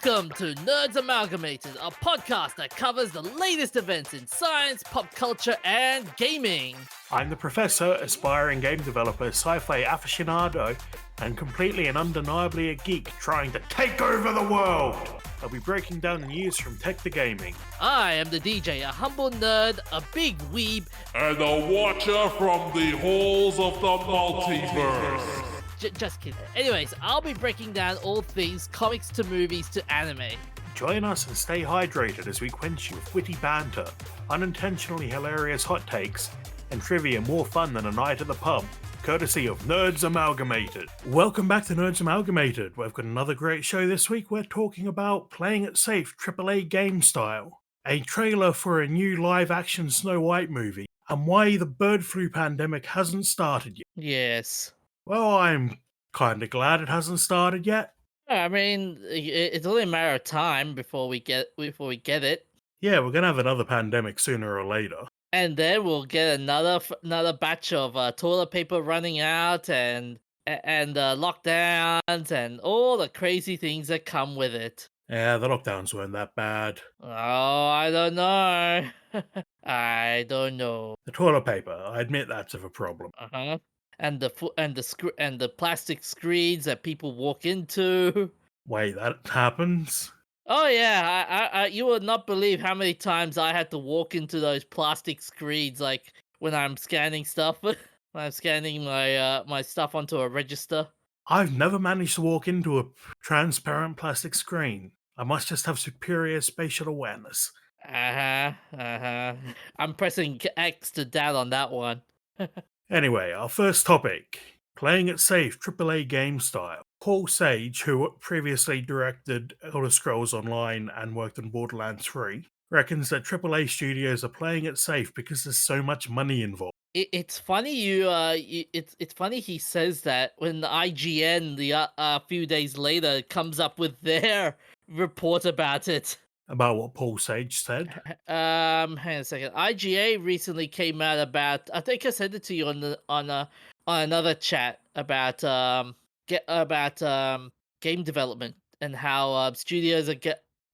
Welcome to Nerds Amalgamated, a podcast that covers the latest events in science, pop culture, and gaming. I'm the professor, aspiring game developer, sci-fi aficionado, and completely and undeniably a geek trying to take over the world. I'll be breaking down the news from tech to gaming. I am the DJ, a humble nerd, a big weeb, and a watcher from the halls of the multiverse. Just kidding. Anyways, I'll be breaking down all things comics to movies to anime. Join us and stay hydrated as we quench you with witty banter, unintentionally hilarious hot takes, and trivia more fun than a night at the pub, courtesy of Nerds Amalgamated. Welcome back to Nerds Amalgamated. We've got another great show this week. We're talking about Playing It Safe AAA game style, a trailer for a new live-action Snow White movie, and why the bird flu pandemic hasn't started yet. Yes. Well, I'm kinda glad it hasn't started yet. I mean, it's only a matter of time before we get it. Yeah, we're gonna have another pandemic sooner or later. And then we'll get another batch of toilet paper running out and lockdowns and all the crazy things that come with it. Yeah, the lockdowns weren't that bad. Oh, I don't know. I don't know. The toilet paper, I admit that's of a problem. Uh-huh. And the plastic screens that people walk into. Wait, that happens? Oh yeah, I you would not believe how many times I had to walk into those plastic screens, like when I'm scanning stuff, when I'm scanning my stuff onto a register. I've never managed to walk into a transparent plastic screen. I must just have superior spatial awareness. I'm pressing X to down on that one. Anyway, our first topic. Playing It Safe AAA game style. Paul Sage, who previously directed Elder Scrolls Online and worked on Borderlands 3, reckons that AAA studios are playing it safe because there's so much money involved. It's funny it's funny he says that when the IGN a few days later comes up with their report about it. About what Paul Sage said? Hang on a second. IGA recently came out about. I think I sent it to you on another chat about game development and how studios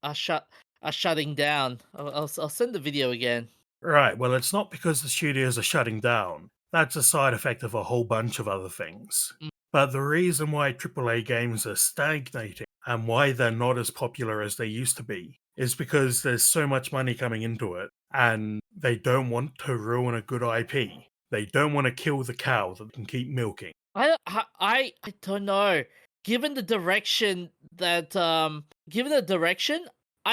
are shutting down. I'll send the video again. Right. Well, it's not because the studios are shutting down. That's a side effect of a whole bunch of other things. But the reason why AAA games are stagnating and why they're not as popular as they used to be is because there's so much money coming into it and they don't want to ruin a good IP. They don't want to kill the cow that can keep milking. I don't know. Given the direction, I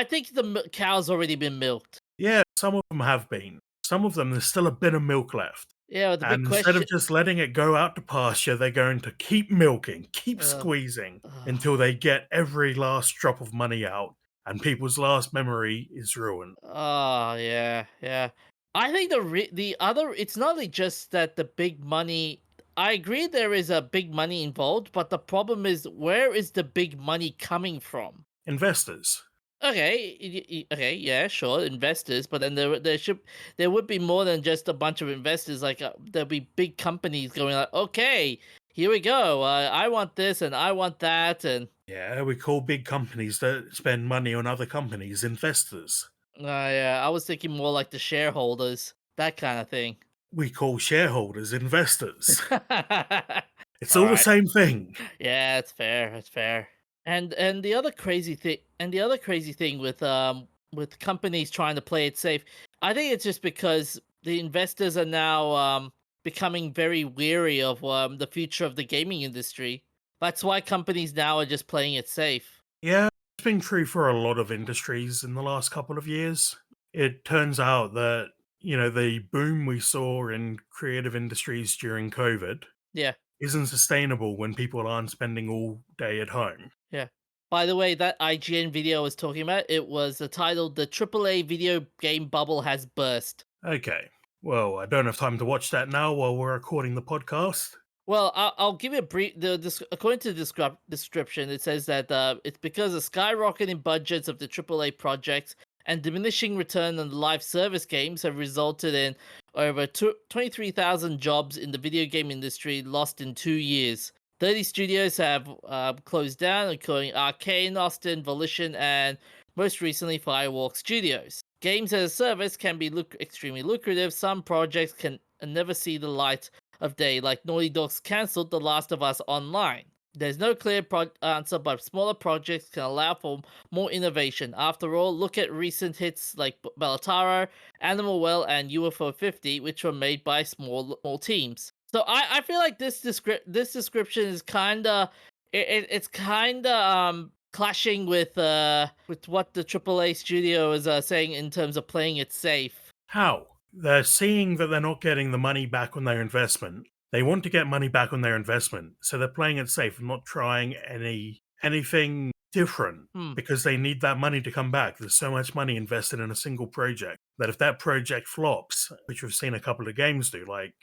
think the cow's already been milked. Yeah, some of them have been. Some of them, there's still a bit of milk left. Yeah, the big And question. instead of just letting it go out to pasture, they're going to keep milking, keep squeezing until they get every last drop of money out and people's last memory is ruined. Oh, yeah. I think it's not only just that the big money. I agree there is a big money involved, but the problem is, where is the big money coming from? Investors. Okay, yeah, sure, investors, but then there would be more than just a bunch of investors. Like there'll be big companies going like, okay, here we go. I want this and I want that, and yeah, we call big companies that spend money on other companies investors. Yeah, I was thinking more like the shareholders, that kind of thing. We call shareholders investors. It's All all the right. same thing. Yeah, it's fair. It's fair. And the other crazy thing with companies trying to play it safe, I think it's just because the investors are now becoming very weary of the future of the gaming industry. That's why companies now are just playing it safe. Yeah, it's been true for a lot of industries in the last couple of years. It turns out that, the boom we saw in creative industries during COVID Yeah. isn't sustainable when people aren't spending all day at home. Yeah. By the way, that IGN video I was talking about, it was titled "The AAA Video Game Bubble Has Burst." Okay. Well, I don't have time to watch that now while we're recording the podcast. Well, I'll give you a brief. According to the description, it says that it's because of skyrocketing budgets of the AAA projects and diminishing return on the live service games have resulted in over 23,000 jobs in the video game industry lost in 2 years. 30 studios have closed down, including Arcane, Austin, Volition, and most recently Firewalk Studios. Games as a service can be extremely lucrative. Some projects can never see the light of day, like Naughty Dog's cancelled The Last of Us Online. There's no clear answer, but smaller projects can allow for more innovation. After all, look at recent hits like Bellataro, Animal Well, and UFO 50, which were made by small teams. So I feel like this description is kinda it's kinda clashing with what the AAA studio is saying in terms of playing it safe. How? They're seeing that they're not getting the money back on their investment. They want to get money back on their investment, so they're playing it safe and not trying anything different Hmm. because they need that money to come back. There's so much money invested in a single project that if that project flops, which we've seen a couple of games do, like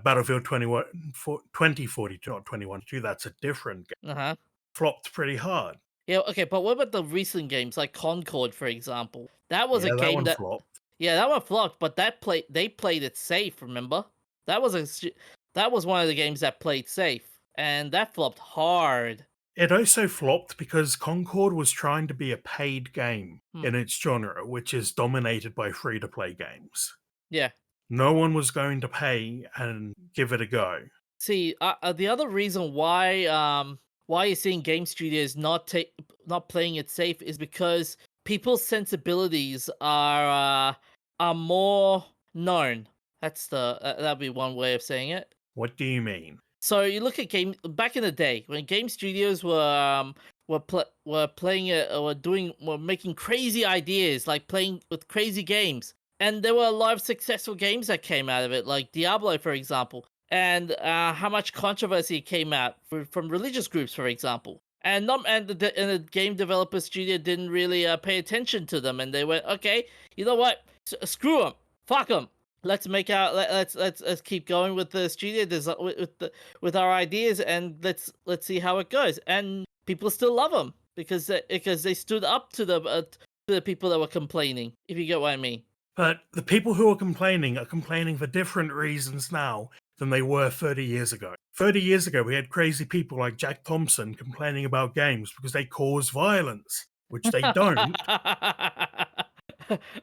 Battlefield 2042, not 21, that's a different game, Uh huh. flopped pretty hard. Yeah. Okay. But what about the recent games like Concord, for example? That was a Yeah, that game one that flopped. yeah, that one flopped, but they played it safe. Remember, that was that was one of the games that played safe, and that flopped hard. It also flopped because Concord was trying to be a paid game Hmm. in its genre, which is dominated by free to play games. Yeah. No one was going to pay and give it a go. See, the other reason why you're seeing game studios not playing it safe is because people's sensibilities are more known. That'd be one way of saying it. What do you mean? So you look at game back in the day when game studios were playing it were making crazy ideas like playing with crazy games, and there were a lot of successful games that came out of it, like Diablo, for example, and how much controversy came out from religious groups, for example. And not and the game developer studio didn't really pay attention to them, and they went, okay, you know what, screw them, fuck them, let's make out let's keep going with the studio with our ideas, and let's see how it goes. And people still love them because they stood up to the people that were complaining, if you get what I mean. But the people who are complaining for different reasons now than they were 30 years ago. 30 years ago, we had crazy people like Jack Thompson complaining about games because they cause violence, which they don't.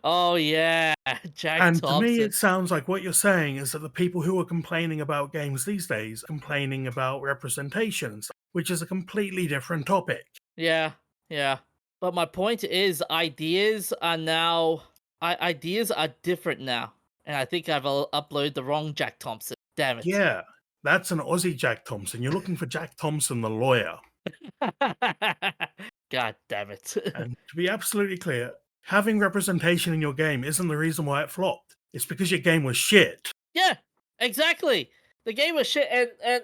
Oh yeah, Jack And to me, Thompson. it sounds like what you're saying is that the people who are complaining about games these days are complaining about representation, and stuff, which is a completely different topic. Yeah, yeah. But my point is, ideas are different now, and I think I've uploaded the wrong Jack Thompson. Damn it. Yeah, that's an Aussie Jack Thompson. You're looking for Jack Thompson, the lawyer. God damn it. And to be absolutely clear, having representation in your game isn't the reason why it flopped. It's because your game was shit. Yeah, exactly. The game was shit,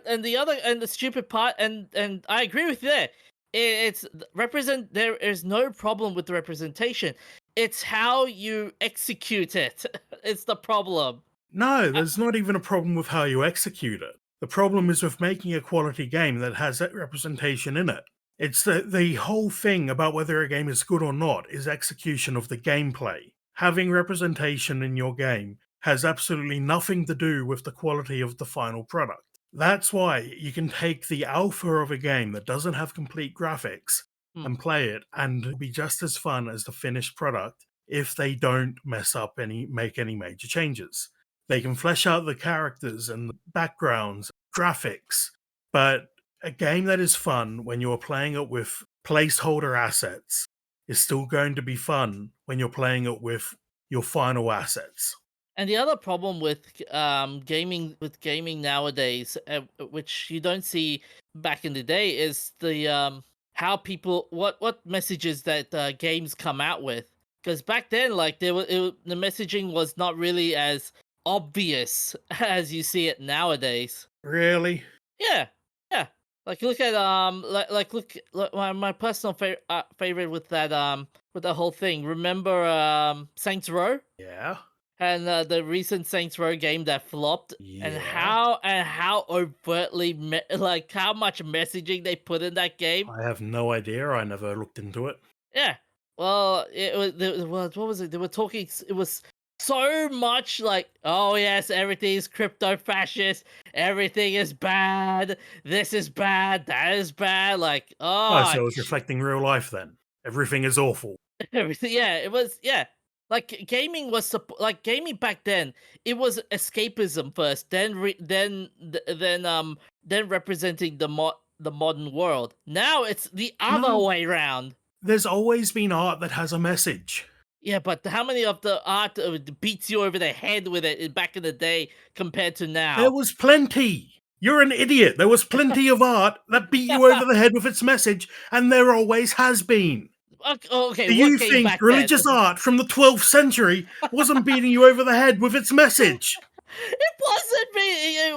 and the other and the stupid part, and I agree with you there. It's represent. There is no problem with the representation. It's how you execute it. It's the problem. No, Uh, there's not even a problem with how you execute it. The problem is with making a quality game that has that representation in it. It's the whole thing about whether a game is good or not is execution of the gameplay. Having representation in your game has absolutely nothing to do with the quality of the final product. That's why you can take the alpha of a game that doesn't have complete graphics hmm. and play it and it'll be just as fun as the finished product if they don't make any major changes. They can flesh out the characters and the backgrounds, graphics, but a game that is fun when you're playing it with placeholder assets is still going to be fun when you're playing it with your final assets. And the other problem with gaming nowadays, which you don't see back in the day, is the how people what messages that games come out with. Because back then, like the messaging was not really as obvious as you see it nowadays. Really? Yeah, yeah. Like look at look my personal favorite with that whole thing. Remember Saints Row? Yeah. And the recent Saints Row game that flopped, and Yeah. how overtly like how much messaging they put in that game. I have no idea. I never looked into it. Yeah, well, it was what was it? They were talking. It was so much like, oh yes, everything is crypto fascist, everything is bad, this is bad, that is bad. Like, Oh, oh, so it's reflecting real life then. Everything is awful. everything. Yeah, it was. Yeah, like gaming was like gaming back then. It was escapism first, then representing the modern world. Now it's the other No, way round. there's always been art that has a message. Yeah, but how many of the art beats you over the head with it back in the day compared to There now? was plenty. You're an idiot. There was plenty of art that beat you over the head with its message, and there always has been. Okay, Do what you game think back then? religious art from the 12th century wasn't beating you over the head with its message? It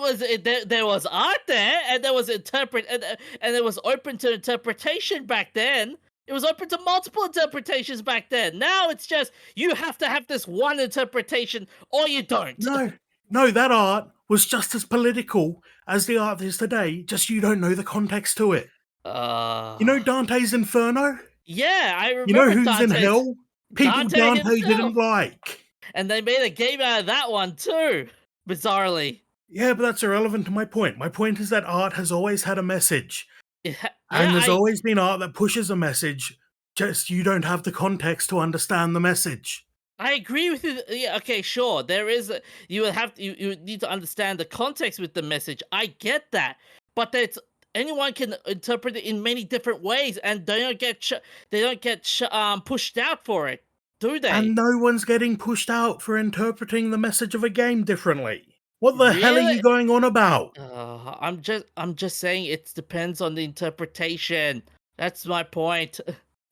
wasn't me. There was art there, and there was and it was open to interpretation back then. It was open to multiple interpretations back then. Now it's just you have to have this one interpretation, or you don't. No, no, that art was just as political as the art is today, just you don't know the context to it. You Uh, know Dante's Inferno? yeah, I You know remember who's in hell? People Dante Dante didn't himself, like. and they made a game out of that one too. Bizarrely, Yeah, but that's irrelevant to my point. My point is that art has always had a message. yeah, And there's always been art that pushes a message, just you don't have the context to understand the message. I agree with you. Yeah, okay, sure. There is you will have you need to understand the context with the message. I get that, but that's anyone can interpret it in many different ways, and they don't get pushed out for it, do And they? no one's getting pushed out for interpreting the message of a game differently. What the hell are Really? you going on about? I'm just saying it depends on the interpretation. That's my point.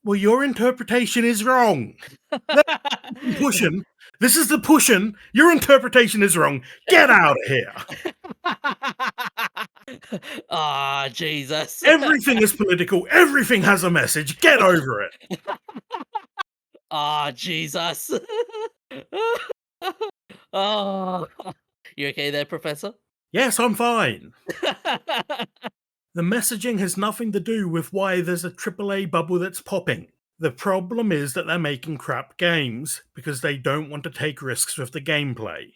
Well, your interpretation is wrong. That's pushing. This is the pushing. Your interpretation is wrong. Get out of here. Ah, Jesus. Everything is political. Everything has a message. Get over it. Ah, Jesus. Oh, you okay there, Professor? Yes, I'm fine. The messaging has nothing to do with why there's a AAA bubble that's popping. The problem is that they're making crap games because they don't want to take risks with the gameplay.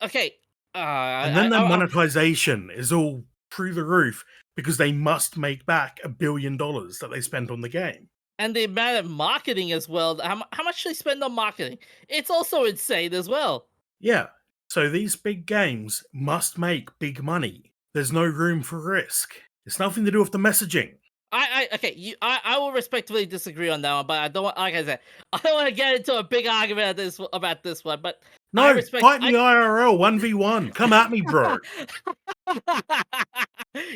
Okay. And then their monetization is all through the roof because they must make back $1 billion that they spent on the game. and the amount of marketing as well. How much they spend on marketing? It's also insane as well. Yeah, so these big games must make big money. There's no room for risk. It's nothing to do with the messaging. Okay, I will respectfully disagree on that one, but I don't want, like I said, I don't want to get into a big argument about this one, but I No, respect. fight me IRL 1v1. Come at me, bro.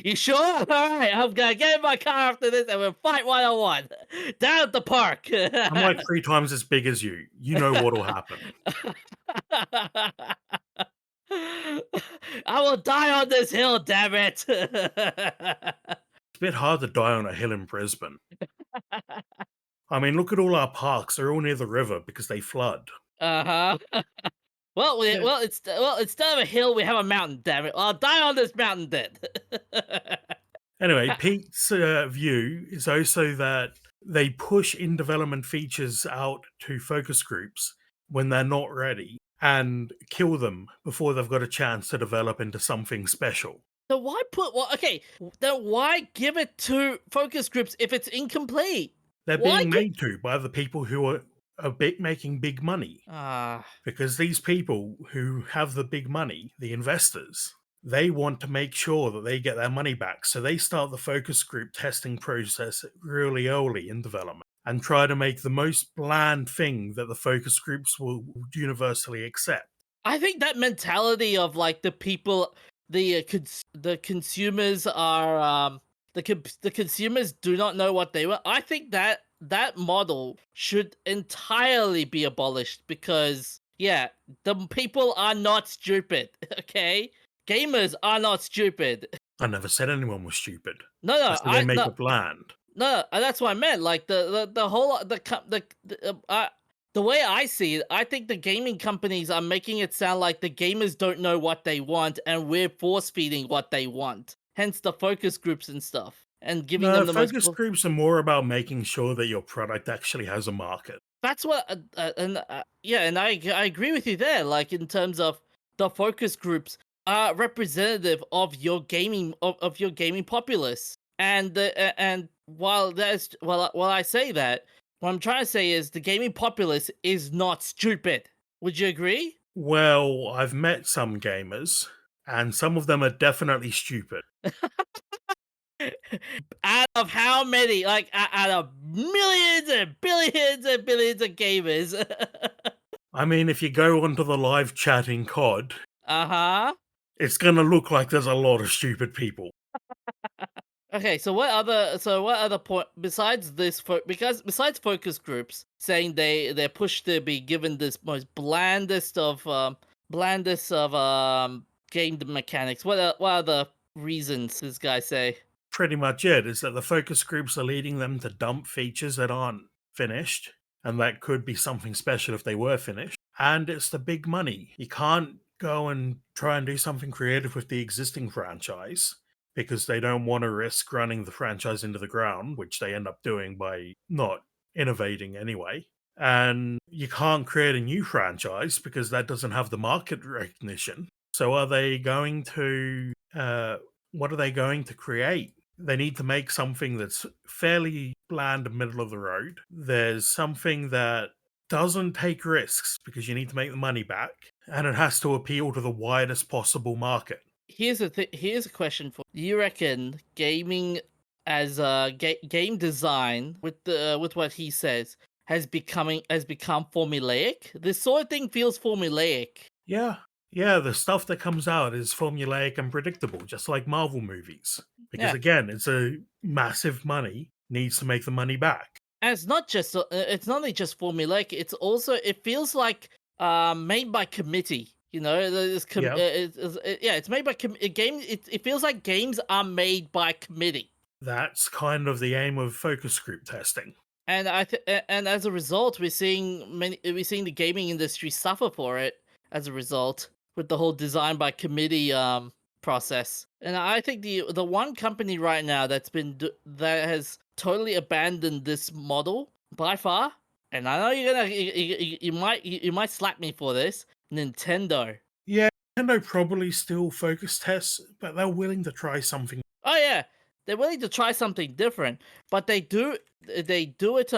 You sure? All right, I'm gonna get in my car after this and we'll fight 1-on-1 down at the park. I'm like 3 times as big as you. You know what'll happen. I will die on this hill, damn it. It's a bit hard to die on a hill in Brisbane. I mean, look at all our parks. They're all near the river because they flood. Uh-huh. Yeah. Well, instead of a hill, we have a mountain, damn it. I'll die on this mountain then. Anyway, Pete's view is also that they push in development features out to focus groups when they're not ready and kill them before they've got a chance to develop into something special. So why okay, then why give it to focus groups if it's incomplete? They're Why being give made to by the people who are making big money. Ah, Because these people who have the big money, the investors, they want to make sure that they get their money back. So they start the focus group testing process really early in development and try to make the most bland thing that the focus groups will universally accept. I think that mentality of like the people, the consumers are the consumers do not know what they want. I think that that model should entirely be abolished because yeah, the people are not stupid. Okay, gamers are not stupid. I never said anyone was stupid. No, I no, said they make it bland. no, that's what I meant. Like the whole the way I see it, I think the gaming companies are making it sound like the gamers don't know what they want, and we're force feeding what they want. Hence the focus groups and stuff, and giving No, them the most. focus groups are more about making sure that your product actually has a market. That's what, and yeah, and I agree with you there. Like in terms of the focus groups are representative of your of your gaming populace, and while that's while I say that, what I'm trying to say is the gaming populace is not stupid. Would you agree? Well, I've met some gamers, and some of them are definitely stupid. Out of how many? Like out of millions and billions of gamers. I mean, if you go onto the live chat in COD, Uh huh. it's gonna look like there's a lot of stupid people. Okay, so what other point besides this because besides focus groups saying they're pushed to be given this most blandest of game mechanics, what other reasons this guy say? Pretty much it is that the focus groups are leading them to dump features that aren't finished, and that could be something special if they were finished. And it's the big money. You can't go and try and do something creative with the existing franchise because they don't want to risk running the franchise into the ground, which they end up doing by not innovating anyway. And you can't create a new franchise because that doesn't have the market recognition. So are they going to what are they going to create? They need to make something that's fairly bland and middle of the road. There's something that doesn't take risks because you need to make the money back, and it has to appeal to the widest possible market. Here's a question for you. Reckon gaming as game design with what he says has become formulaic? This sort of thing feels formulaic. Yeah, yeah, the stuff that comes out is formulaic and predictable, just like Marvel movies. Because Yeah. again, it's a massive money, needs to make the money back. And it's not only just formulaic, it's also it feels like made by committee. You know, Yeah, yeah, it's made by a game. It feels like games are made by committee, that's kind of the aim of focus group testing. and and as a result, we're seeing the gaming industry suffer for it as a result with the whole design by committee process. And I think the one company right now that has totally abandoned this model by far, and I know you're gonna you might slap me for this, Nintendo. Yeah, Nintendo probably still focus tests, but they're willing to try something. Oh yeah, they're willing to try something different, but they do it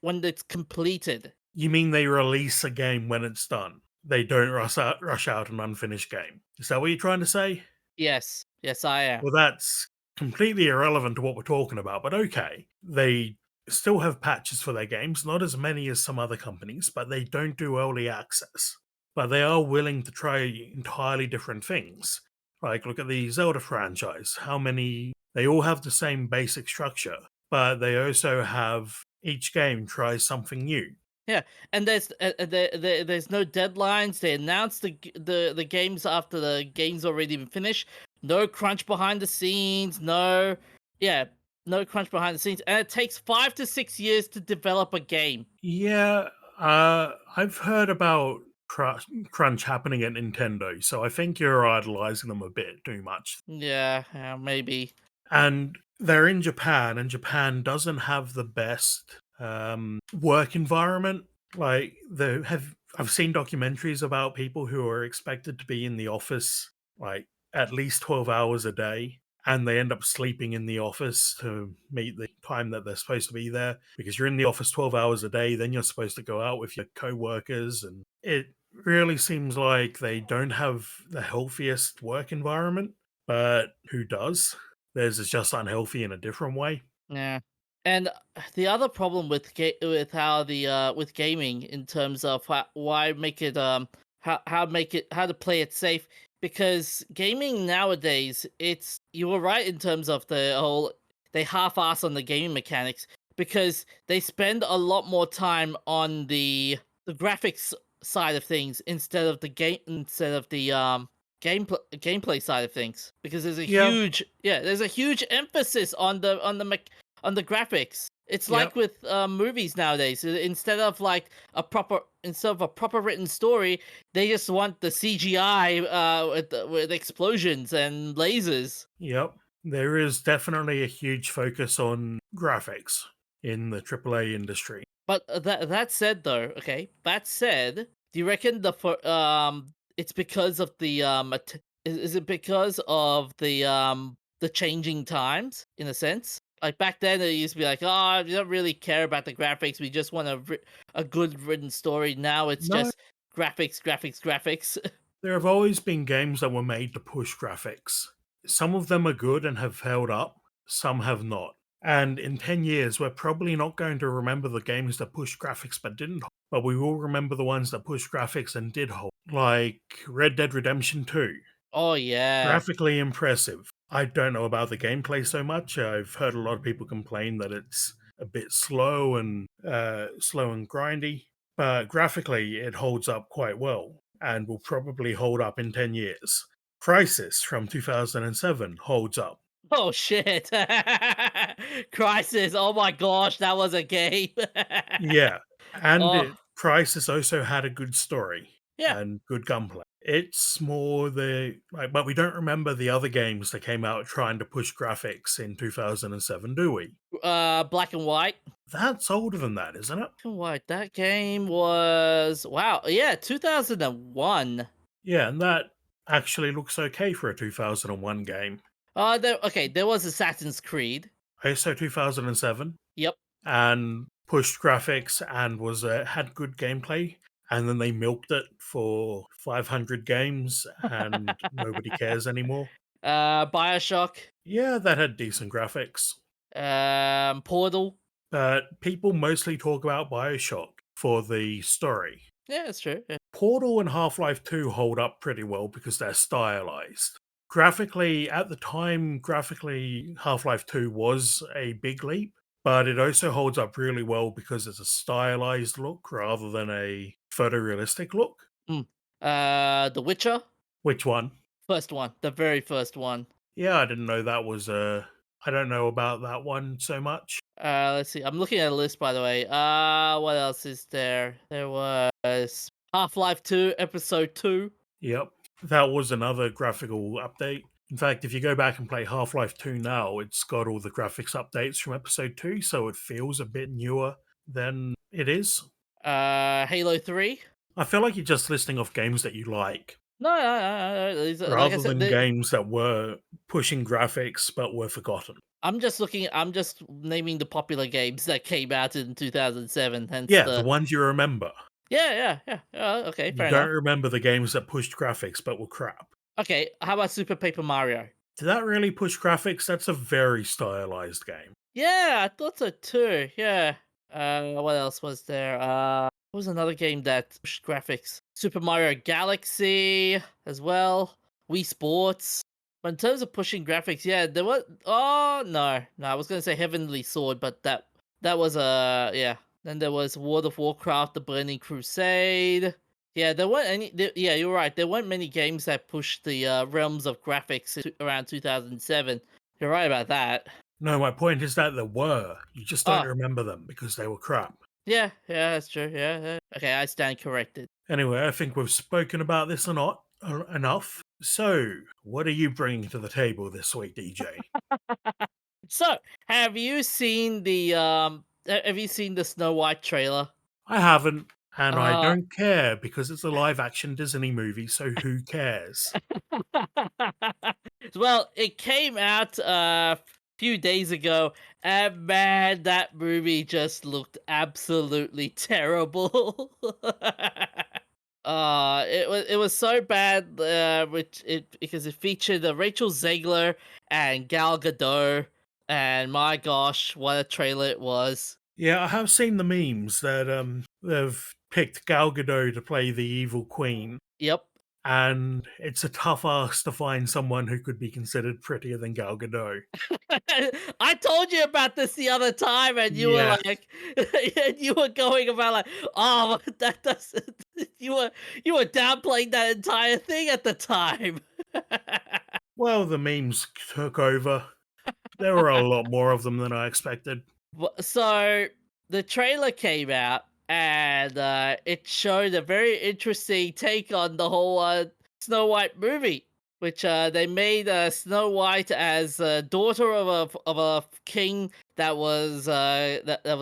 when it's completed. You mean they release a game when it's done? They don't rush out an unfinished game. Is that what you're trying to say? Yes, yes, I am. Well, that's completely irrelevant to what we're talking about, but okay. They still have patches for their games, not as many as some other companies, but they don't do early access. But they are willing to try entirely different things. Like, look at the Zelda franchise. How many. They all have the same basic structure, but they also have each game tries something new. Yeah, and there's no deadlines. They announce the games after the game's already been finished. No crunch behind the scenes. Yeah, no crunch behind the scenes, and it takes 5 to 6 years to develop a game. Yeah, I've heard about crunch happening at Nintendo, so I think you're idolizing them a bit too much. Yeah, maybe. And they're in Japan, and Japan doesn't have the best work environment. Like, I've seen documentaries about people who are expected to be in the office like at least 12 hours a day, and they end up sleeping in the office to meet the time that they're supposed to be there because you're in the office 12 hours a day, then you're supposed to go out with your co-workers, and it really seems like they don't have the healthiest work environment, but who does? Theirs is just unhealthy in a different way. Yeah, and the other problem with with how the with gaming in terms of why make it how make it how to play it safe, because gaming nowadays, it's you were right in terms of the whole they half-ass on the gaming mechanics because they spend a lot more time on the graphics side of things instead of the gameplay side of things, because Yeah, there's a huge emphasis on on the graphics. It's yeah, like with movies nowadays. Instead of a proper written story, they just want the CGI with explosions and lasers. yep. There is definitely a huge focus on graphics in the AAA industry. But that said, though, okay. That said, do you reckon it's because of the is it because of the changing times in a sense? Like back then, it used to be like, oh, we don't really care about the graphics. We just want a good written story. Now it's No, just graphics, graphics, graphics. there have always been games that were made to push graphics. Some of them are good and have held up, some have not. And in 10 years, we're probably not going to remember the games that pushed graphics but didn't hold, but we will remember the ones that pushed graphics and did hold, like Red Dead Redemption 2. Oh yeah. Graphically impressive. I don't know about the gameplay so much. I've heard a lot of people complain that it's a bit slow and grindy, but graphically it holds up quite well and will probably hold up in 10 years. Crisis from 2007 holds up. Oh shit. Crisis. Oh my gosh, that was a game. Yeah, and Oh Crisis also had a good story yeah. and good gunplay. It's more but we don't remember the other games that came out trying to push graphics in 2007, do we? Black and white. That's older than that, isn't it? Black and white. That game was wow. Yeah, 2001. Yeah, and that actually looks okay for a 2001 game. There was Assassin's Creed. ISO 2007 Yep. and pushed graphics and was had good gameplay, and then they milked it for 500 games and nobody cares anymore. BioShock. Yeah, that had decent graphics, Portal. but people mostly talk about BioShock for the story. Yeah, that's true. Yeah. Portal and Half-Life 2 hold up pretty well because they're stylized. Graphically, at the time, Half-Life 2 was a big leap, but it also holds up really well because it's a stylized look rather than a photorealistic look. Mm. The Witcher. Which one? First one. The very first one. Yeah, I didn't know that was I don't know about that one so much. Let's see. I'm looking at a list, by the way. What else is there? There was Half-Life 2, Episode 2. Yep. That was another graphical update. In fact, if you go back and play Half-Life 2 now, it's got all the graphics updates from episode 2, so it feels a bit newer than it is. Halo 3. I feel like you're just listing off games that you like, No, no, no, no. Like I rather said, than games that were pushing graphics but were forgotten. I'm just looking. I'm just naming the popular games that came out in 2007. Hence Yeah, the the ones you remember. yeah. Okay, You fair don't enough. remember the games that pushed graphics but were crap. Okay, how about Super Paper Mario? Did that really push graphics? That's a very stylized game. Yeah, I thought so too. Yeah. What else was there? What was another game that pushed graphics? Super Mario Galaxy as well. Wii Sports. But in terms of pushing graphics, yeah, there was. Oh no, I was gonna say Heavenly Sword, but that was yeah. Then there was World of Warcraft: The Burning Crusade. Yeah, there weren't any. Yeah, you're right. There weren't many games that pushed the realms of graphics around 2007. You're right about that. No, my point is that there were. You just don't Oh, remember them because they were crap. yeah, that's true. Yeah. Okay, I stand corrected. Anyway, I think we've spoken about this a lot enough. So, what are you bringing to the table this week, DJ? So, have you seen the Snow White trailer? I haven't, and I Uh don't care because it's a live action Disney movie, so who cares? well, it came out a few days ago, and man, that movie just looked absolutely terrible. It was so bad, because it featured Rachel Zegler and Gal Gadot, and my gosh, what a trailer it was. Yeah, I have seen the memes that they've picked Gal Gadot to play the evil queen, Yep. and it's a tough ask to find someone who could be considered prettier than Gal Gadot. I told you about this the other time, and you were Yeah. like, and you were going about like, oh, that doesn't. You were downplaying that entire thing at the time. Well, the memes took over. There were a lot more of them than I expected. So the trailer came out, and it showed a very interesting take on the whole Snow White movie, which they made Snow White as a daughter of a king that was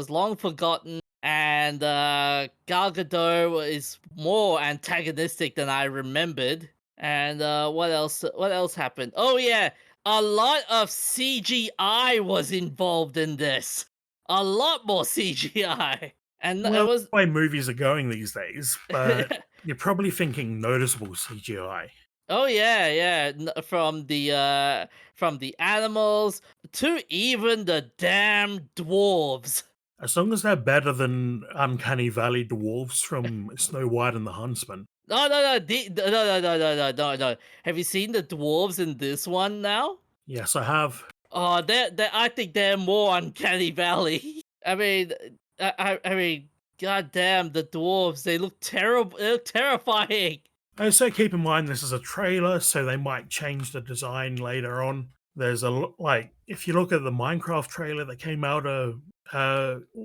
long forgotten, and Gal Gadot is more antagonistic than I remembered. And what else? What else happened? Oh yeah, a lot of CGI was involved in this. A lot more CGI, and it Well, was the way movies are going these days, but you're probably thinking noticeable CGI. oh yeah, yeah. From the animals to even the damn dwarves. As long as they're better than Uncanny Valley dwarves from Snow White and the Huntsman. No, no, no, no, no, no, no, no, no, no. Have you seen the dwarves in this one now? Yes, I have. Oh, I think they're more uncanny valley. I mean, I mean, goddamn, the dwarves. They look terrible. They look terrifying. Also, keep in mind this is a trailer, so they might change the design later on. There's like, if you look at the Minecraft trailer that came out a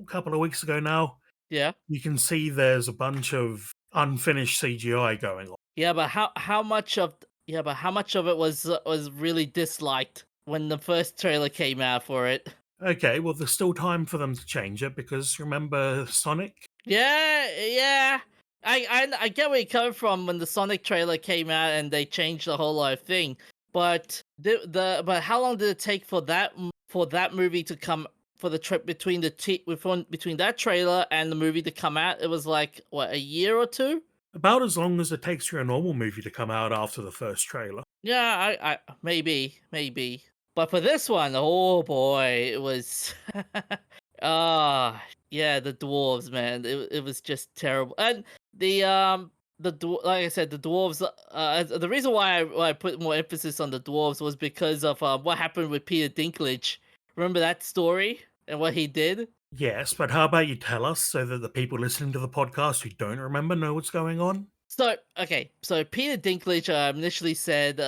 couple of weeks ago now, Yeah, you can see there's a bunch of unfinished CGI going on. yeah, but how much of it was really disliked when the first trailer came out for it? Okay, well, there's still time for them to change it because remember Sonic? Yeah, yeah. I get where you're coming from when the Sonic trailer came out and they changed the whole thing. But but how long did it take for for that movie to come for the trip between between that trailer and the movie to come out? It was like what, a year or two? About as long as it takes for a normal movie to come out after the first trailer. Yeah, I maybe. But for this one, oh boy, it was ah yeah, the dwarves, man. It was just terrible. And like I said, the dwarves the reason why I put more emphasis on the dwarves was because of what happened with Peter Dinklage. Remember that story and what he did? Yes, but how about you tell us so that the people listening to the podcast who don't remember know what's going on? So okay, so Peter Dinklage initially said,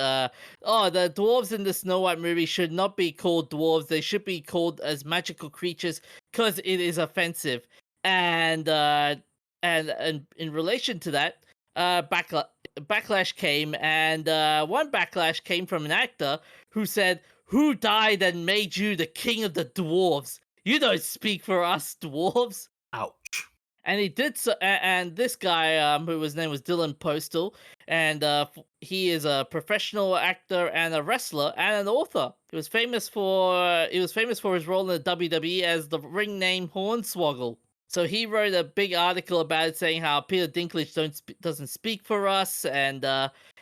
"Oh, the dwarves in the Snow White movie should not be called dwarves. They should be called as magical creatures because it is offensive." And and in relation to that, backlash came, and one backlash came from an actor who said, "Who died and made you the king of the dwarves? You don't speak for us dwarves." Ouch. And he did so, and this guy, who his name was Dylan Postal, and he is a professional actor and a wrestler and an author. He was famous for his role in the WWE as the ring name Hornswoggle. So he wrote a big article about it, saying how Peter Dinklage doesn't speak for us, and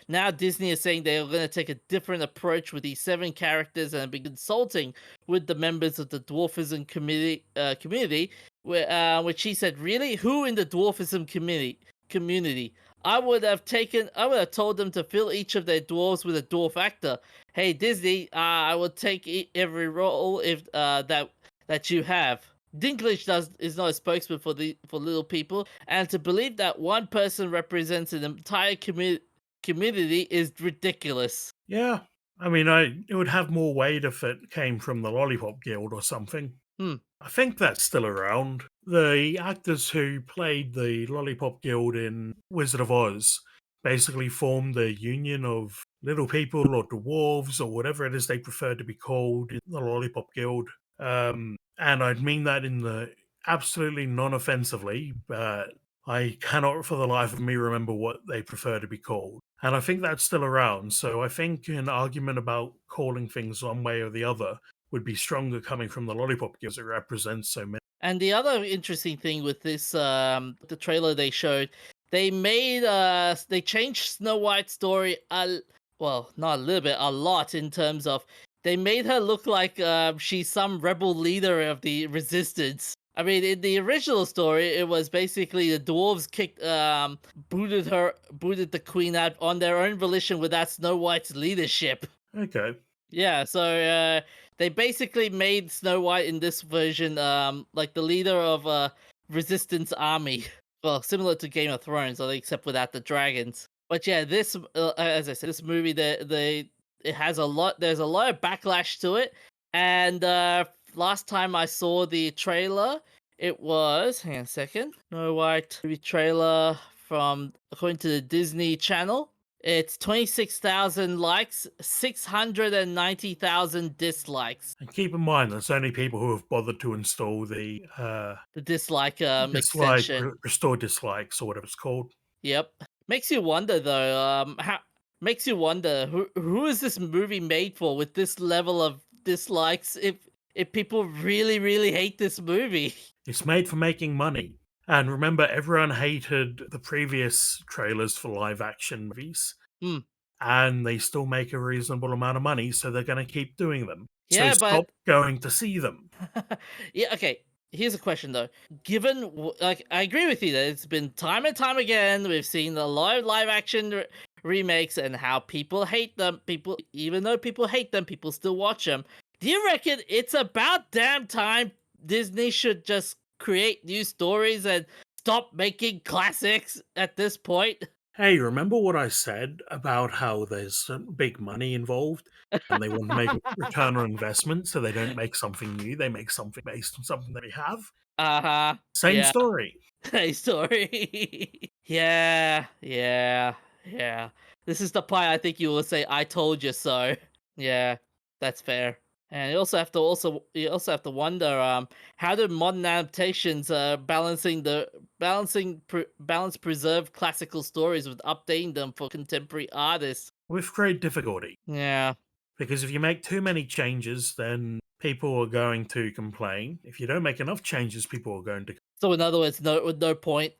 now Disney is saying they're going to take a different approach with these 7 characters and be consulting with the members of the dwarfism community which he said, "Really? Who in the dwarfism community? I would have told them to fill each of their dwarves with a dwarf actor. Hey Disney, I will take every role if that you have." Dinklage is not a spokesman for little people, and to believe that one person represents an entire community is ridiculous. Yeah. It would have more weight if it came from the Lollipop Guild or something. Hmm. I think that's still around. The actors who played the Lollipop Guild in Wizard of Oz basically formed a union of little people or dwarves or whatever it is they prefer to be called in the Lollipop Guild. And I'd mean that in the absolutely non-offensively, but I cannot for the life of me remember what they prefer to be called. And I think that's still around. So I think an argument about calling things one way or the other would be stronger coming from the Lollipop because it represents so many. And the other interesting thing with this, the trailer they showed, they changed Snow White's story well, not a little bit, a lot in terms of they made her look like she's some rebel leader of the resistance. I mean, in the original story, it was basically the dwarves booted the queen out on their own volition without Snow White's leadership. Okay. Yeah, so they basically made Snow White in this version like the leader of a resistance army. Well, similar to Game of Thrones, except without the dragons. But yeah, this as I said, this movie it has a lot. There's a lot of backlash to it, and last time I saw the trailer, it was hang on a second, Snow White movie trailer from according to the Disney Channel. It's 26,000 likes, 690,000 dislikes. And keep in mind, there's only people who have bothered to install the The dislike dislike, extension. restore dislikes, or whatever it's called. Yep. Makes you wonder though, how makes you wonder who is this movie made for with this level of dislikes if people really hate this movie. It's made for making money. And remember, everyone hated the previous trailers for live action movies, Hmm. and they still make a reasonable amount of money, so they're going to keep doing them. So Yeah, stop but going to see them. yeah, okay. Here's a question though. Given, like, I agree with you that it's been time and time again we've seen a lot of live action remakes and how people hate them. People, even though people hate them, people still watch them. Do you reckon it's about damn time Disney should just create new stories and stop making classics at this point? Hey, remember what I said about how there's some big money involved and they want to make a return on investment, so they don't make something new, they make something based on something they have? Uh huh. Same Yeah. story. Hey, story. Yeah. This is the part I think you will say, "I told you so." Yeah, that's fair. And you also have to wonder, how do modern adaptations balance preserved classical stories with updating them for contemporary artists? With great difficulty. Yeah. Because if you make too many changes, then people are going to complain. If you don't make enough changes, people are going to, So in other words, no point.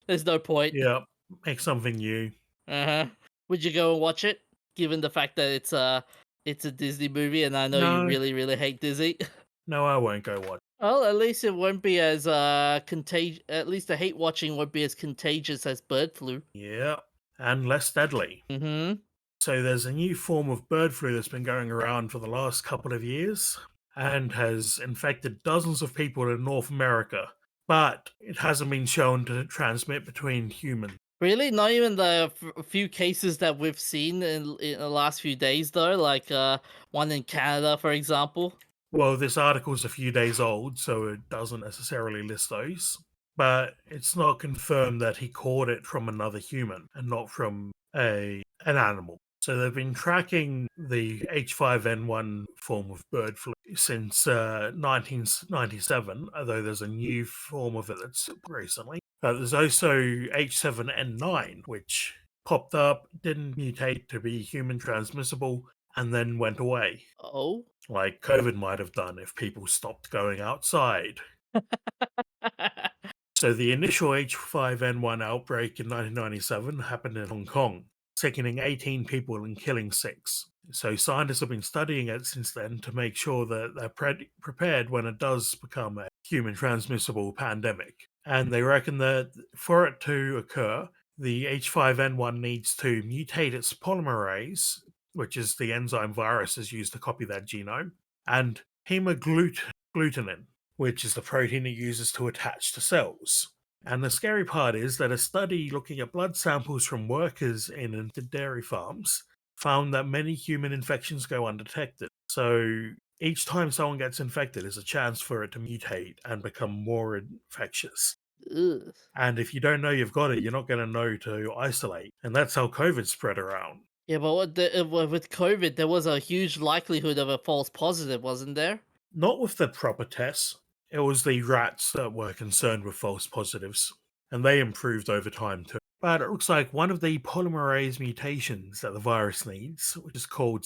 There's no point. yeah, make something new. Uh-huh. Would you go and watch it, given the fact that it's a Disney movie, and I know you No, really hate Disney? no, I won't go watch. Well, at least it won't be as contagious. At least the hate watching won't be as contagious as bird flu. Yeah, and less deadly. Mm-hmm. So there's a new form of bird flu that's been going around for the last couple of years and has infected dozens of people in North America, but it hasn't been shown to transmit between humans. Really, not even the few cases that we've seen in the last few days, though, like one in Canada, for example. Well, this article's a few days old, so it doesn't necessarily list those, but it's not confirmed that he caught it from another human and not from an animal. So they've been tracking the H5N1 form of bird flu since 1997, although there's a new form of it that's recently. There's also H7N9, which popped up, didn't mutate to be human transmissible, and then went away, Oh. like COVID might have done if people stopped going outside. So the initial H5N1 outbreak in 1997 happened in Hong Kong, sickening 18 people and killing 6. So scientists have been studying it since then to make sure that they're prepared when it does become a human transmissible pandemic. And they reckon that for it to occur, the H5N1 needs to mutate its polymerase, which is the enzyme viruses use to copy that genome, and hemagglutinin, which is the protein it uses to attach to cells. And the scary part is that a study looking at blood samples from workers in dairy farms found that many human infections go undetected. So each time someone gets infected is a chance for it to mutate and become more infectious. Ugh. And if you don't know you've got it, you're not going to know to isolate. And that's how COVID spread around. Yeah, but with COVID, there was a huge likelihood of a false positive, wasn't there? Not with the proper tests. It was the rats that were concerned with false positives, and they improved over time too. But it looks like one of the polymerase mutations that the virus needs, which is called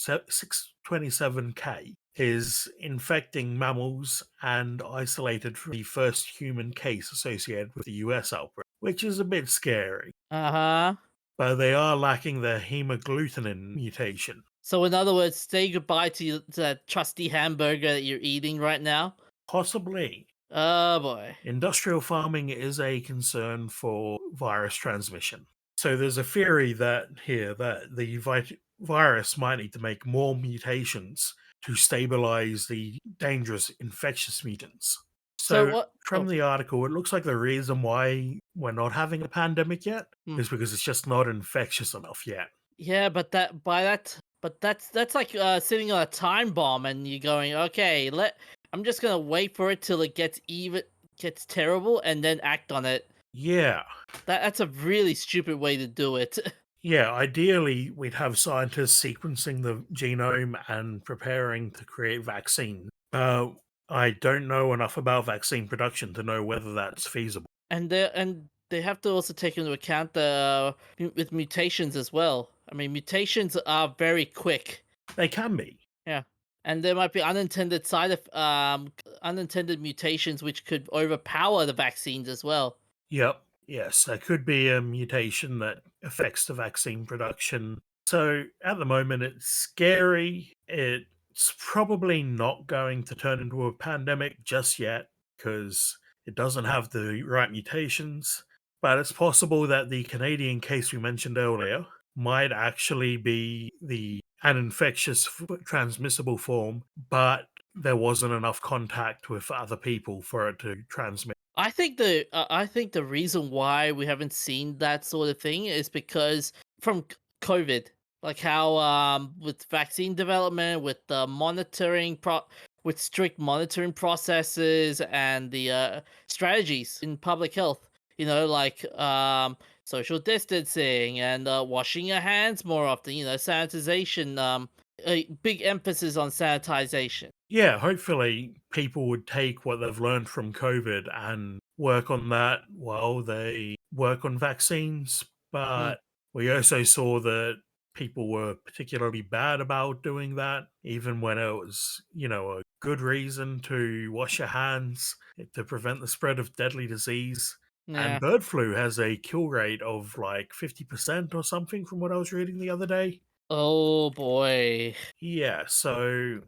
627K, is infecting mammals and isolated from the first human case associated with the US outbreak, which is a bit scary. Uh huh. But they are lacking the hemagglutinin mutation. So in other words, say goodbye to that trusty hamburger that you're eating right now. Possibly. Oh boy. Industrial farming is a concern for virus transmission. So there's a theory that the virus might need to make more mutations to stabilize the dangerous infectious mutants. So So what? from Oh, the article, it looks like the reason why we're not having a pandemic yet hmm. is because it's just not infectious enough yet. Yeah, but that's like sitting on a time bomb, and you're going, okay, I'm just gonna wait for it till it gets terrible, and then act on it. Yeah. That's a really stupid way to do it. Yeah, ideally, we'd have scientists sequencing the genome and preparing to create vaccines. I don't know enough about vaccine production to know whether that's feasible. And they have to also take into account the with mutations as well. I mean, mutations are very quick. They can be. Yeah. And there might be unintended mutations which could overpower the vaccines as well. Yep. Yes, there could be a mutation that affects the vaccine production. So at the moment, it's scary. It's probably not going to turn into a pandemic just yet because it doesn't have the right mutations. But it's possible that the Canadian case we mentioned earlier might actually be an infectious transmissible form, but there wasn't enough contact with other people for it to transmit. I think the reason why we haven't seen that sort of thing is because from COVID, like how with vaccine development, with the with strict monitoring processes and the strategies in public health, like social distancing and washing your hands more often, sanitization, a big emphasis on sanitization. Yeah, hopefully people would take what they've learned from COVID and work on that while they work on vaccines. Mm, But we also saw that people were particularly bad about doing that, even when it was, a good reason to wash your hands to prevent the spread of deadly disease. And yeah. bird flu has a kill rate of like 50% or something from what I was reading the other day. Oh boy. Yeah, so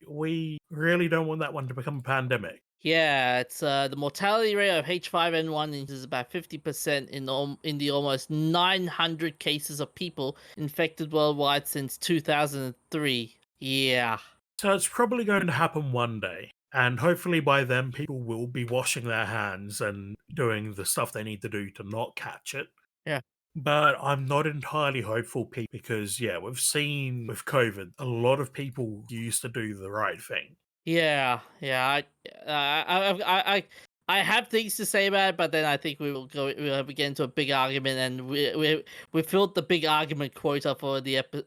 we really don't want that one to become a pandemic. Yeah, it's the mortality rate of H5N1 is about 50% in the almost 900 cases of people infected worldwide since 2003. Yeah. So it's probably going to happen one day. And hopefully by then, people will be washing their hands and doing the stuff they need to do to not catch it. Yeah. But I'm not entirely hopeful because, yeah, we've seen with COVID, a lot of people used to do the right thing. Yeah, yeah. I have things to say about it, but then I think we'll get into a big argument, and we filled the big argument quota for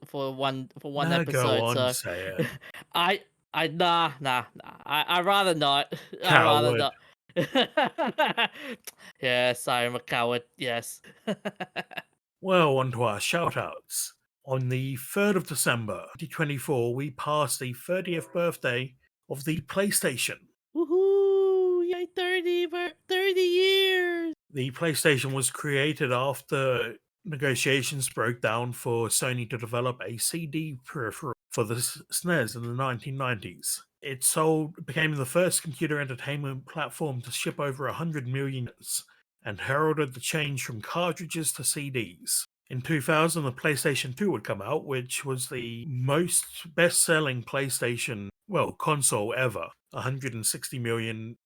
for one Nah, go episode. on, So, say it. I nah. I rather not. I rather Coward. not. Yes, I am a coward. Yes. Well, on to our shoutouts. On the 3rd of December 2024, we passed the 30th birthday of the PlayStation. Woohoo! Yay! 30 years. The PlayStation was created after negotiations broke down for Sony to develop a CD peripheral for the SNES in the 1990s. Became the first computer entertainment platform to ship over 100 million units and heralded the change from cartridges to CDs. In 2000, the PlayStation 2 would come out, which was the most best selling PlayStation, console ever. 160 million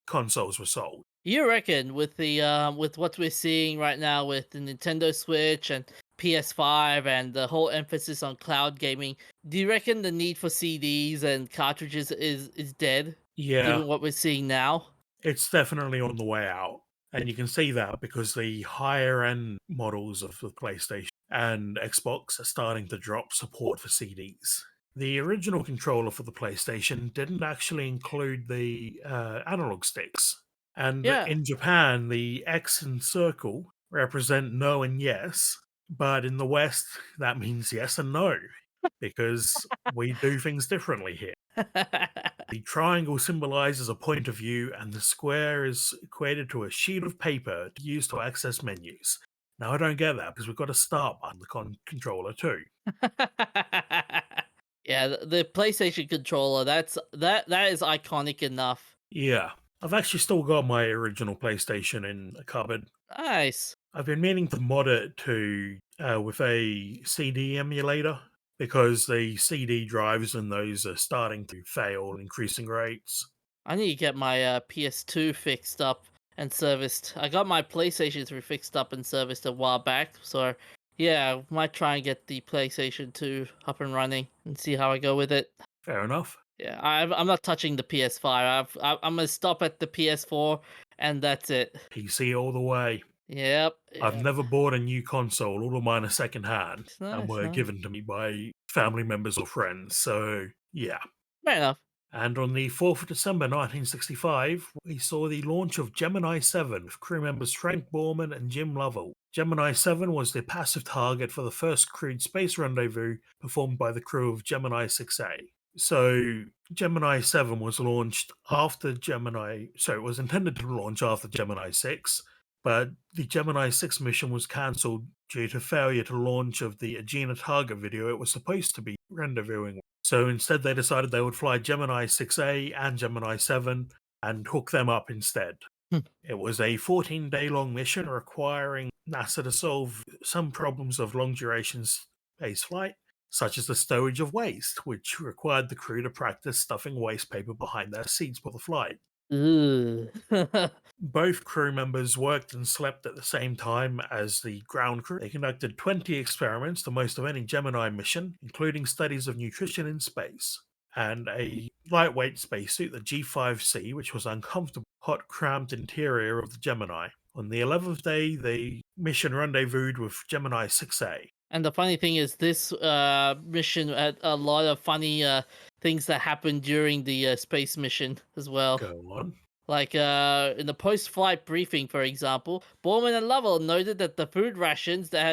consoles were sold. You reckon with what we're seeing right now with the Nintendo Switch and PS5 and the whole emphasis on cloud gaming, do you reckon the need for CDs and cartridges is dead, Yeah, given what we're seeing now? it's definitely on the way out. And you can see that because the higher end models of the PlayStation and Xbox are starting to drop support for CDs. The original controller for the PlayStation didn't actually include the analog sticks. And Yeah. in Japan, the X and circle represent no and yes. But in the West, that means yes and no because we do things differently here. The triangle symbolizes a point of view, and the square is equated to a sheet of paper to use to access menus. Now, I don't get that because we've got a start button on the controller too. Yeah, the PlayStation controller, that is iconic enough. Yeah, I've actually still got my original PlayStation in a cupboard. Nice. I've been meaning to mod it to with a CD emulator because the CD drives and those are starting to fail at increasing rates. I need to get my PS2 fixed up and serviced. I got my PlayStation 3 fixed up and serviced a while back, so yeah, might try and get the PlayStation 2 up and running and see how I go with it. Fair enough. Yeah, I'm not touching the PS5. I'm gonna stop at the PS4, and that's it. PC all the way. Yep. I've Yep. never bought a new console. All of mine are secondhand It's and nice, were nice. given to me by family members or friends. So, yeah. Fair enough. And on the 4th of December 1965, we saw the launch of Gemini 7 with crew members Frank Borman and Jim Lovell. Gemini 7 was the passive target for the first crewed space rendezvous performed by the crew of Gemini 6A. So, Gemini 7 was launched after Gemini, so it was intended to launch after Gemini 6, but the Gemini 6 mission was cancelled due to failure to launch of the Agena target video it was supposed to be rendezvousing. So instead, they decided they would fly Gemini 6A and Gemini 7 and hook them up instead. Hmm. It was a 14-day long mission requiring NASA to solve some problems of long duration space flight, such as the stowage of waste, which required the crew to practice stuffing waste paper behind their seats for the flight. Ooh. Both crew members worked and slept at the same time as the ground crew. They conducted 20 experiments, the most of any Gemini mission, including studies of nutrition in space, and a lightweight spacesuit, the G5C, which was uncomfortable, hot, cramped interior of the Gemini. On the 11th day, the mission rendezvoused with Gemini 6A. And the funny thing is, this mission had a lot of funny things that happened during the space mission as well. Go on. Like in the post-flight briefing, for example, Borman and Lovell noted that the food rations that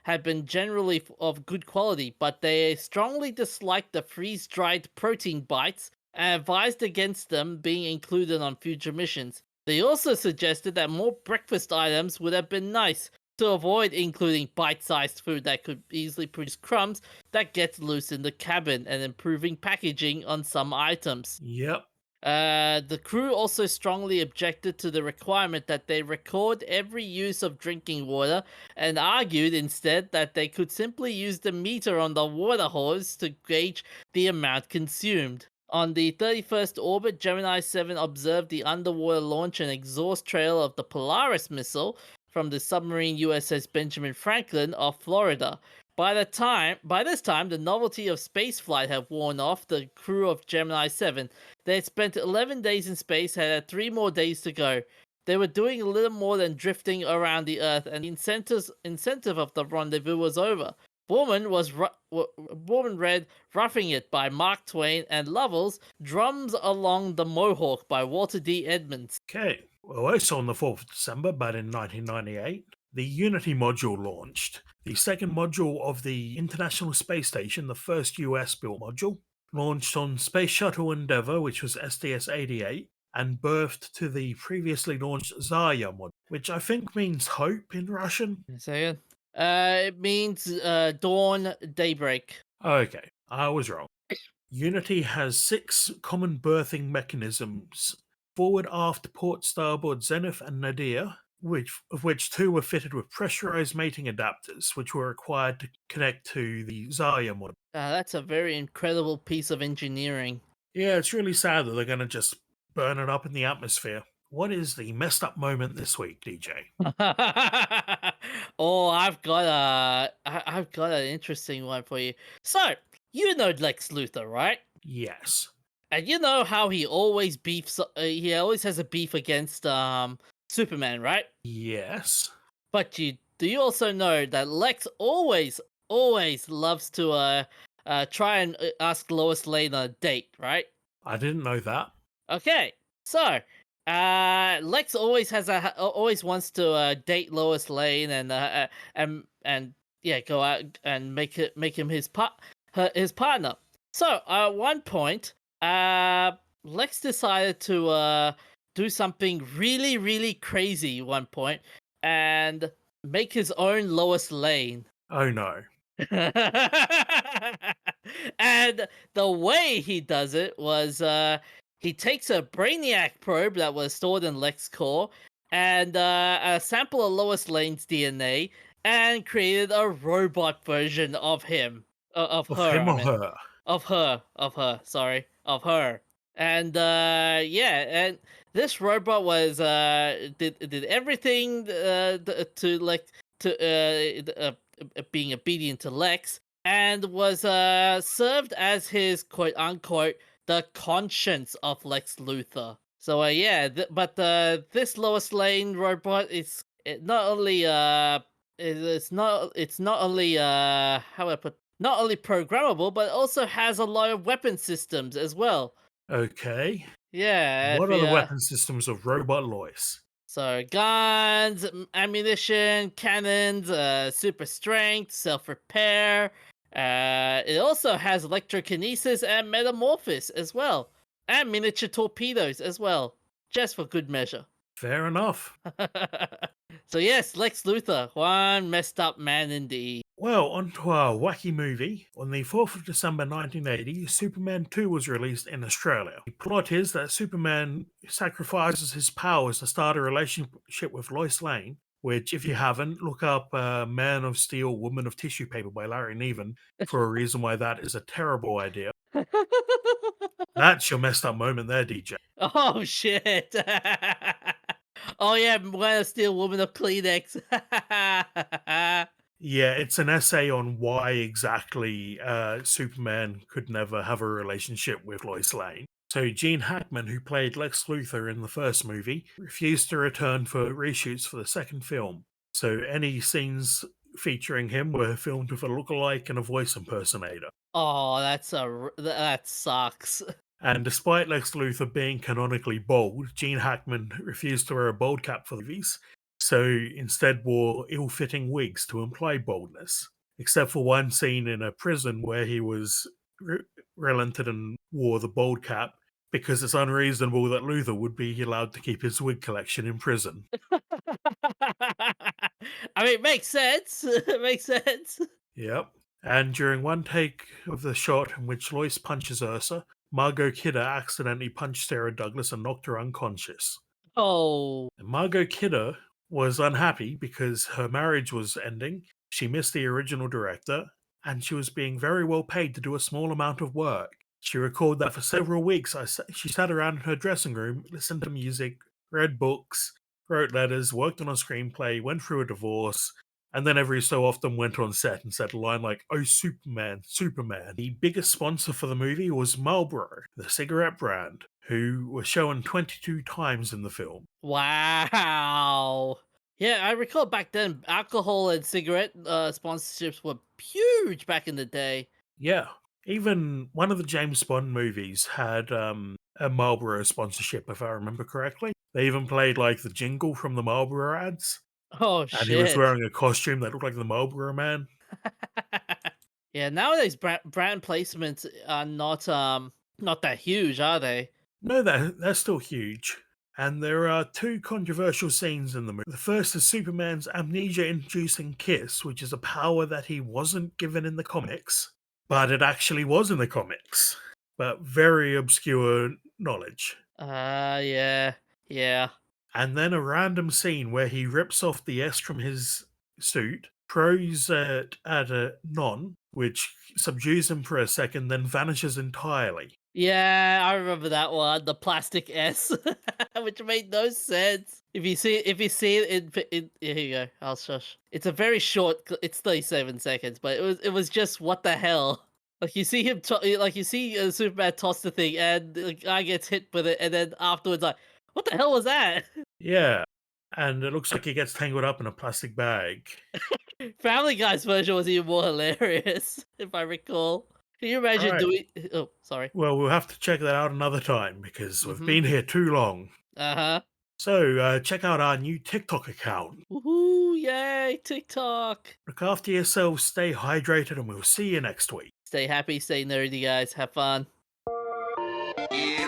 had been generally of good quality, but they strongly disliked the freeze-dried protein bites and advised against them being included on future missions. They also suggested that more breakfast items would have been nice to avoid including bite-sized food that could easily produce crumbs that gets loose in the cabin and improving packaging on some items. Yep. The crew also strongly objected to the requirement that they record every use of drinking water and argued instead that they could simply use the meter on the water hose to gauge the amount consumed. On the 31st orbit, Gemini 7 observed the underwater launch and exhaust trail of the Polaris missile from the submarine USS Benjamin Franklin off Florida. By this time, the novelty of spaceflight had worn off the crew of Gemini 7. They had spent 11 days in space, had 3 more days to go. They were doing a little more than drifting around the Earth, and the incentive of the rendezvous was over. Borman read Roughing It by Mark Twain and Lovell's Drums Along the Mohawk by Walter D. Edmonds. Okay. Well, also on the 4th of December, but in 1998, the Unity module launched. The second module of the International Space Station, the first US-built module, launched on Space Shuttle Endeavour, which was STS-88, and birthed to the previously launched Zarya module, which I think means hope in Russian. Say it. It means dawn, daybreak. Okay, I was wrong. Unity has 6 common berthing mechanisms: forward, aft, port, starboard, zenith, and nadir, of which 2 were fitted with pressurized mating adapters, which were required to connect to the Zarya module. That's a very incredible piece of engineering. Yeah, it's really sad that they're going to just burn it up in the atmosphere. What is the messed up moment this week, DJ? Oh, I've got an interesting one for you. So, you know Lex Luthor, right? Yes. And you know how he always beefs. He always has a beef against Superman, right? Yes. But do you also know that Lex always loves to try and ask Lois Lane on a date, right? I didn't know that. Okay, so Lex always wants to date Lois Lane and yeah, go out and make him his partner. So at one point, Lex decided to do something really crazy. One point, and make his own Lois Lane. Oh no. And the way he does it was he takes a Brainiac probe that was stored in LexCorp and a sample of Lois Lane's DNA and created a robot version of him. Of Of her, him I or mean. her? Of her. And yeah, and this robot was did everything to like to being obedient to Lex, and was served as his quote unquote the conscience of Lex Luthor. So yeah, but this Lois Lane robot is it not only it's not only how I put not only programmable but also has a lot of weapon systems as well. Okay. Yeah, if What are you the weapon systems of Robot Lois? so guns, ammunition, cannons, super strength, self repair. It also has electrokinesis and metamorphosis as well, and miniature torpedoes as well, just for good measure. Fair enough. So yes, Lex Luthor, one messed up man indeed. Well, on to our wacky movie. On the 4th of December 1980, Superman 2 was released in Australia. The plot is that Superman sacrifices his powers to start a relationship with Lois Lane, which, if you haven't, look up Man of Steel, Woman of Tissue Paper by Larry Niven for a reason why that is a terrible idea. That's your messed up moment there, DJ. Oh shit! Oh yeah, Man of Steel, Woman of Kleenex. Yeah, it's an essay on why exactly Superman could never have a relationship with Lois Lane. So Gene Hackman, who played Lex Luthor in the first movie, refused to return for reshoots for the second film. So any scenes featuring him were filmed with a lookalike and a voice impersonator. Oh, that sucks. And despite Lex Luthor being canonically bald, Gene Hackman refused to wear a bald cap for the movies, so instead wore ill-fitting wigs to imply baldness. Except for one scene in a prison where he was relented and wore the bald cap because it's unreasonable that Luthor would be allowed to keep his wig collection in prison. I mean, it makes sense. It makes sense. Yep. And during one take of the shot in which Lois punches Ursa, Margot Kidder accidentally punched Sarah Douglas and knocked her unconscious. Oh, And Margot Kidder was unhappy because her marriage was ending, she missed the original director, and she was being very well paid to do a small amount of work. She recalled that for several weeks she sat around in her dressing room, listened to music, read books, wrote letters, worked on a screenplay, went through a divorce, and then every so often went on set and said a line like, "Oh, Superman, Superman." The biggest sponsor for the movie was Marlboro, the cigarette brand, who were shown 22 times in the film. wow. Yeah, I recall back then, alcohol and cigarette sponsorships were huge back in the day. Yeah. Even one of the James Bond movies had a Marlboro sponsorship, if I remember correctly. They even played like the jingle from the Marlboro ads, Oh and he was shit. wearing a costume that looked like the Marlboro Man. Yeah, nowadays brand placements are not that huge, are they? No, they're still huge. And there are two controversial scenes in the movie. The first is Superman's amnesia-inducing kiss, which is a power that he wasn't given in the comics, but it actually was in the comics. But very obscure knowledge. Yeah. Yeah. And then a random scene where he rips off the S from his suit, throws it at a non, which subdues him for a second, then vanishes entirely. Yeah, I remember that one, the plastic S, which made no sense. If you see it here you go. I'll shush. It's a very short. It's 37 seconds, but it was just what the hell. Like you see him, like you see Superman toss the thing, and the guy gets hit with it, and then afterwards, like, what the hell was that? Yeah. And it looks like he gets tangled up in a plastic bag. Family Guy's version was even more hilarious, if I recall. Can you imagine Alright. doing? Oh, sorry. Well, we'll have to check that out another time because we've Mm-hmm. been here too long. Uh huh. So, check out our new TikTok account. Woohoo! Yay! TikTok. Look after yourselves, stay hydrated, and we'll see you next week. Stay happy, stay nerdy, guys. Have fun. Yeah.